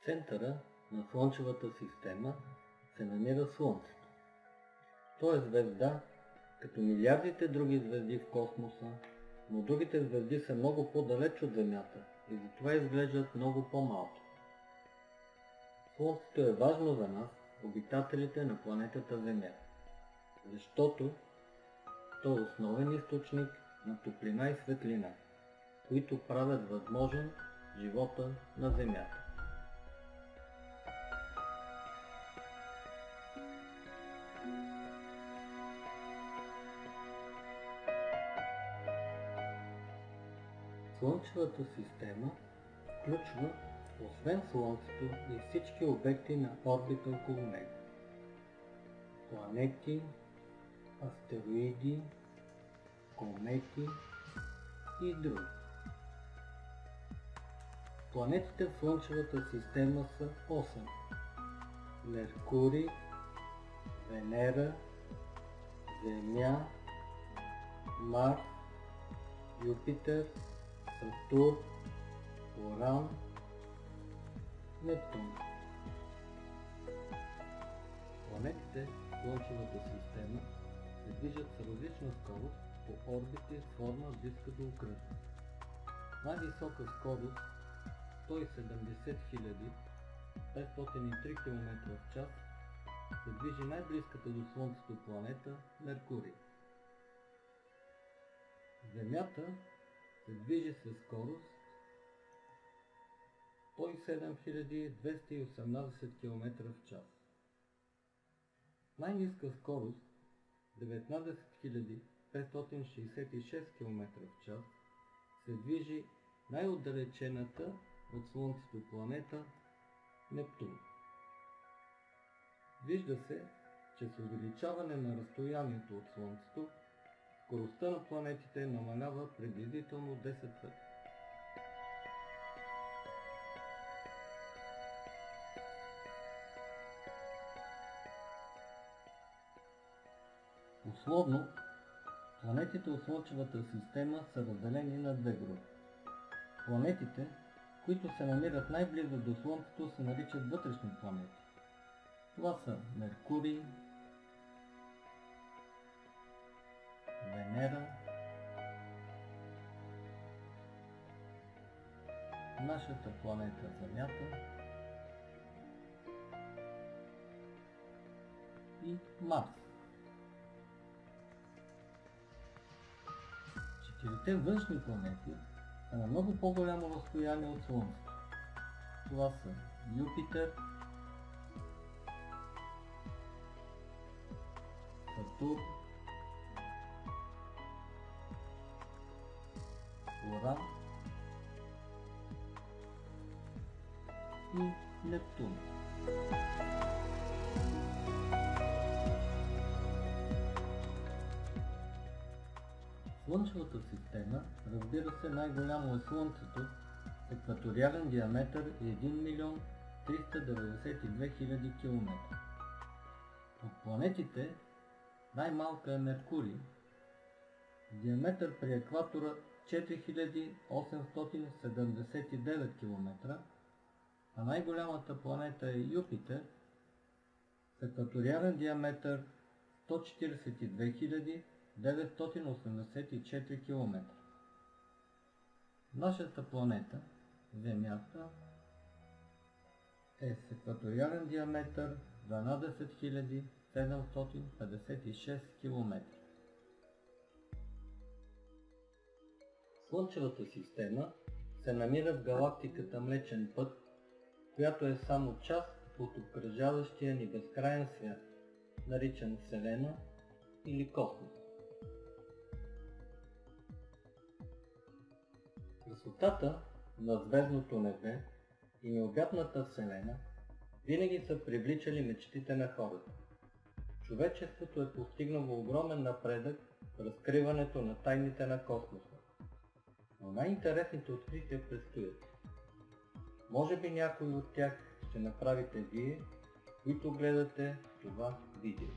центъра на Слънчевата система се намира Слънцето. То е звезда, като милиардите други звезди в космоса, но другите звезди са много по-далеч от Земята и затова изглеждат много по-малки. Слънцето е важно за нас, обитателите на планетата Земя, защото то е основен източник на топлина и светлина, които правят възможен живота на Земята. Слънчевата система включва освен Слънцето и всички обекти на орбита около него. Планети, астероиди, комети и други. Планетите в Слънчевата система са 8. Меркурий, Венера, Земя, Марс, Юпитер, Сатурн, Уран, Нептун. Планетите в Слънчевата система се движат с различна скорост по орбити с форма близка до окръжна. Най-висока скорост 170 503 км в час се движи най-близката до Слънцето планета Меркурий. Земята се движи със скорост 107 218 км в час. Най-ниска скорост 19 566 км в час се движи най-отдалечената от Слънцето планета Нептун. Вижда се, че с увеличаване на разстоянието от Слънцето, скоростта на планетите намалява приблизително 10 пъти. Условно, планетите от Слънчевата система са разделени на две групи. Планетите, които се намират най-близо до Слънцето, се наричат вътрешни планети. Това са Меркурий, Венера, нашата планета Земята и Марс. Четирите външни планети са на много по-голямо разстояние от Слънцето. Това са Юпитер, Сатурн, Уран и Нептун. Слънчевата система, разбира се, най-голямо е Слънцето с екваториален диаметър 1 392 000 км. От планетите най-малка е Меркурий, диаметър при екватора 4879 км, а най-голямата планета е Юпитер с екваториален диаметър 142 984 км. Нашата планета, Земята, е с екваториален диаметър 12 756 км. Слънчевата система се намира в галактиката Млечен път, която е само част от обкръжаващия ни безкрайен свят, наричан Вселена или Космос. Красотата на звездното небе и необятната Вселена винаги са привличали мечтите на хората. Човечеството е постигнало огромен напредък в разкриването на тайните на космоса. Но най-интересните открития предстоят. Може би някой от тях ще направите вие, които гледате това видео.